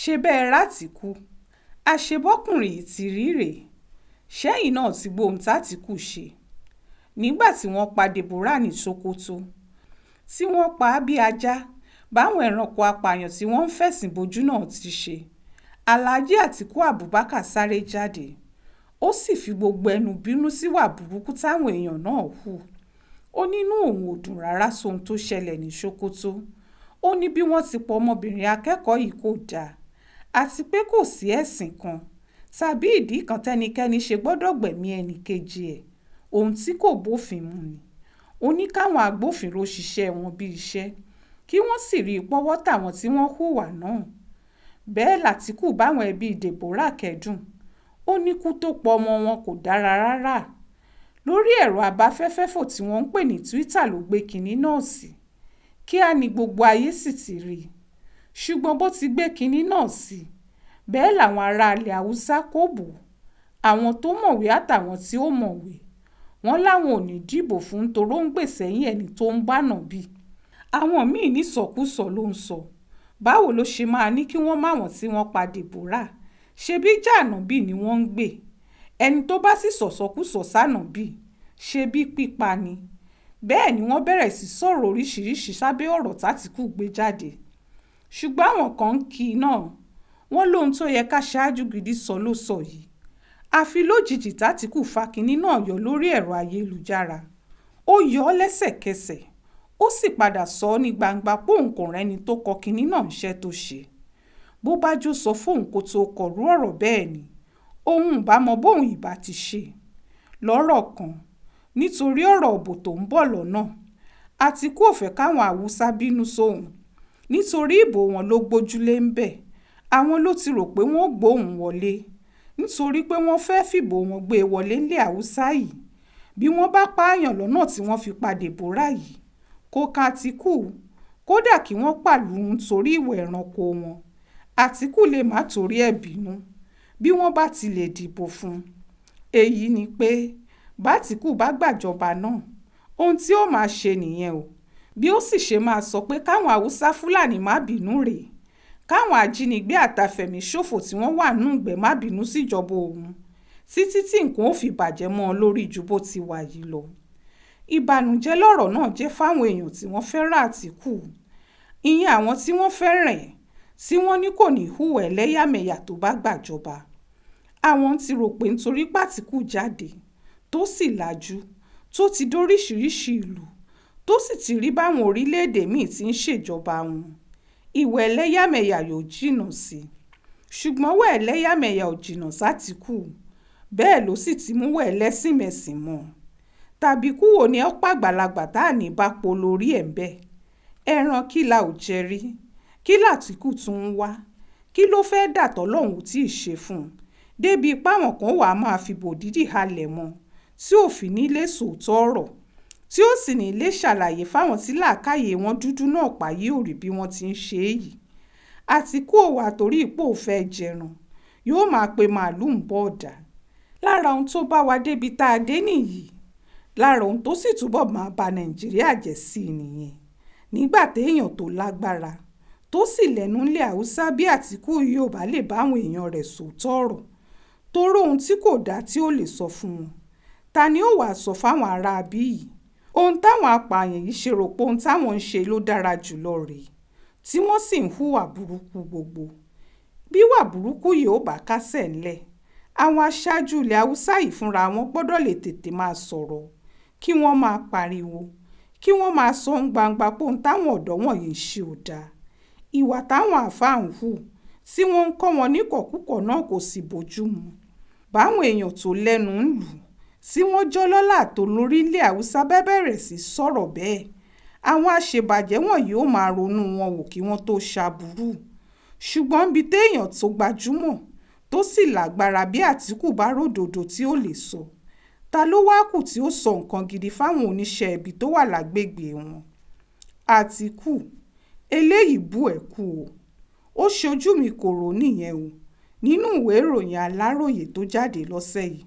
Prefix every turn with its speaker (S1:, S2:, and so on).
S1: ṣe bẹ́ẹ̀ rátìkù àṣebọ́kùnrin yìí ti rí rèé ṣẹ́yìn náà ti gbóhun tátìkù ṣe nígbà tí wọ́n pa Deborah ní Sokoto tí wọ́n pa á bí ajá báwọn ẹranko apààyàn tí wọ́n ń fẹ̀sìn bojú náà ti ṣe. Alhaji Atiku Abubakar sáré jáde ó sì fi gbogbo ẹnu bínú síwà burúkú táwọn èèyàn náà hù. Ó nínú òun ò dùn rárá sóhun tó ṣẹlẹ̀ ní Sokoto. Ó ní bí wọ́n ti pa ọmọbìnrin akẹ́kọ̀ọ́ yìí kò dáa àti pé kò sí ẹ̀sìn kan tàbí ìdí kan tẹ́nikẹ́ni ṣe gbọ́dọ̀ gbẹ̀mí ẹnì kejì ẹ̀, ohun tí kò bófin mu ni. Ó ní káwọn agbófinró ṣiṣẹ́ wọn bí iṣẹ́ kí wọ́n sì rí ìpọ́wọ́ tàwọn tí wọ́n hùwà náà. Bẹ́ẹ̀ l'Àtíkù báwọn ẹbí Deborah kẹ́dùn. Ó ní kú tó pọ̀ ọmọ wọn kò dára rárá. Lórí ẹ̀rọ abáfẹ́fẹ́fò tí wọ́n ń pè ní Twitter ló gbé kinní náà sí. Kíá ni gbogbo ayé sì ti rí i. Ṣùgbọ́n bó ti gbé kinní náà sí bẹ́ẹ̀ làwọn ará ilẹ̀ Haúsá kò bò. Àwọn tó mọ̀wé àtàwọn tí ó mọ̀wé wọ́n láwọn ò ní dìbò fún nítorí ó ń gbè sẹ́yìn ẹni tó ń bá nàbí. Àwọn míì ní sọkúsọ ló ń sọ. Báwo ló ṣe máa ní kí wọ́n máwọn tí wọ́n pa Deborah ṣebí ìjà ànábì ni wọ́n ń gbè. Ẹni tó bá sì sọ̀sọ́kúsọ sànábì ṣebí pípa ni. Bẹ́ẹ̀ ni wọ́n bẹ̀rẹ̀ sí sọ̀rọ̀ oríṣiríṣi sábẹ́ ọ̀rọ̀ tÁtìkù gbé jáde. Ṣùgbọ́n àwọn kan ń kí i náà wọ́n lóhun tó yẹ ká ṣáájú gidi sọ ló sọ yìí. Àfi lójijì tÁtìkù fa kinní náà yọ lórí ẹ̀rọ ayélujára. Ó yọ ọ́ lẹ́sẹ̀kẹsẹ̀ ó sì padà sọ ọ́ ní gbangba pé òun kò rẹ́ni tó kọ kinní náà ńṣẹ́ tó ṣe. Bó bá jó sọ fóun kó tó kọ̀rú ọ̀rọ̀ bẹ́ẹ̀ ni òun ò bá mọ bóun ìbá ti ṣe. Lọ́rọ̀ kan nítorí ọ̀rọ̀ òbò tó ń bọ̀ lọ́nà Àtíkù ò fẹ́ káwọn Haúsá bínú sóhun nítorí ìbò wọn ló gbójúlé ń bẹ̀. Àwọn ló ti rò pé wọ́n gbóhùn wọlé nítorí pé wọ́n fẹ́ fìbò wọn gbé e wọlé nílẹ̀ Haúsá yìí. Bí wọ́n bá pààyàn lọ́nà tí wọ́n fi pa Deborah yìí kò kan Àtíkù kódà kí wọ́n pàlú nítorí ìwà ẹranko wọn. Àtíkù lè má torí ẹ̀ bínú bí wọ́n bá ti lè dìbò fún. Èyí ni pé bÁtíkù bá gbàjọba náà ohun tí ó máa ṣe nìyẹn o. Bí ó sì ṣe máa sọ pé káwọn Haúsá Fúlàní má bínú rèé, káwọn ajínigbé àtàfẹ̀míṣòfò tí wọ́n wà nínú ìgbẹ́ má bínú síjọba òun títí tí nǹkan ó fi bàjẹ́ mọ́ ọ lórí ju bó ti wà yìí lọ. Ìbànújẹ́ lọ̀rọ̀ náà jẹ́ fáwọn èèyàn tí wọ́n fẹ́ràn Àtíkù. Ìyẹn àwọn tí wọ́n fẹ́ràn ẹ̀ tí wọ́n ní kò ní hùwà ẹlẹ́yàmẹ̀yà tó bá gbàjọba. Àwọn ti rò pé nítorí pÁtíkù jáde tó sì lajú tó ti dóríṣiríṣi ìlú tó sì ti rí báwọn orílẹ̀-èdè míì ti ń ṣèjọba wọn ìwà ẹlẹ́yàmẹ̀yà yóò jìnnà sí. Ṣùgbọ́n wà ẹlẹ́yàmẹ̀yà ò jìnnà sÁtíkù. Bẹ́ẹ̀ ló sì ti mú wà ẹlẹ́sìnmẹ̀sìn mọ́. Tàbí kú wo ni ọ̀pá àgbàlagbà tá à ní bá po lórí ẹ̀ ń bẹ̀. Ẹran kí la ò jẹ rí kí l'Àtíkù tún ń wá. Kí ló fẹ́ dàtọ́ lọ́hùn tí ì ṣe fún un débi páwọn kan wàá máa fi bòdìdì halẹ̀ mọ́ tí ò fi ní lè sòótọ́ ọ̀rọ̀ tí ó sì ní lè ṣàlàyé fáwọn tí làákàyè wọn dúdú náà páyé ò rí bí wọ́n ti ń ṣe é yìí. Àtíkù ò wà torí ipò fẹ́ jẹran yóò máa pe màálù ń bọ̀ ọ̀dà. Lára ohun tó bá wa débi tá a dé nìyí. Lára ohun tó sì túbọ̀ máa ba Nàìjíríà jẹ́ sí i nìyẹn. Nígbà téèyàn tó lágbára tó sì lẹ́nu ńlẹ̀ Haúsá bí Àtíkù yìí ò bá lè báwọn èèyàn rẹ̀ sòótọ́ ọ̀rọ̀ toró ohun tí kò dáa tí ó lè sọ fún wọn. Ta ni ó wàá sọ fáwọn ará abí yìí? Ohun táwọn apààyàn yìí ṣe rò pé ohun táwọn ń ṣe ló dára jùlọ rèé tí wọ́n sì ń hùwà burúkú gbogbo. Bí wà burúkú yìí ó bá kásẹ̀ ńlẹ̀ àwọn aṣáájú ilẹ̀ Haúsá yìí fúnra wọn gbọ́dọ̀ lè tètè máa sọ̀rọ̀ kí wọ́n máa pariwo kí wọ́n máa sọ ń gbangba pé ohun táwọn ọ̀dọ́ wọ̀nyí ń ṣe ò dáa. Ìwà táwọn àáfàá ń hù tí wọ́n ń kọ́ wọn níkọ̀kúkọ̀ náà kò sì bójú mu. Báwọn èèyàn tó lẹ́nu ń lù tí wọ́n jọ́lọ́lá tó lórí ilẹ̀ Haúsá bẹ̀rẹ̀ sí sọ̀rọ̀ bẹ́ẹ̀ àwọn àṣebàjẹ́ wọ̀nyí ó máa ronú wọn wò kí wọ́n tó ṣàbùrú. Ṣùgbọ́n ibi téèyàn tó gbajúmọ̀ tó sì lágbára bí Àtíkù bá ròdòdó tí ó lè sọ ta ló wá kù tí ó sọ nǹkan gidi fáwọn oníṣẹ́ ibi tó wà lágbègbè wọn. Àtíkù eléyìí bú ẹ̀ kú o. Ó ṣojú mi kò rò nìyẹn o nínú ìwé ìròyìn Aláròyé tó jáde lọ́sẹ̀ yìí.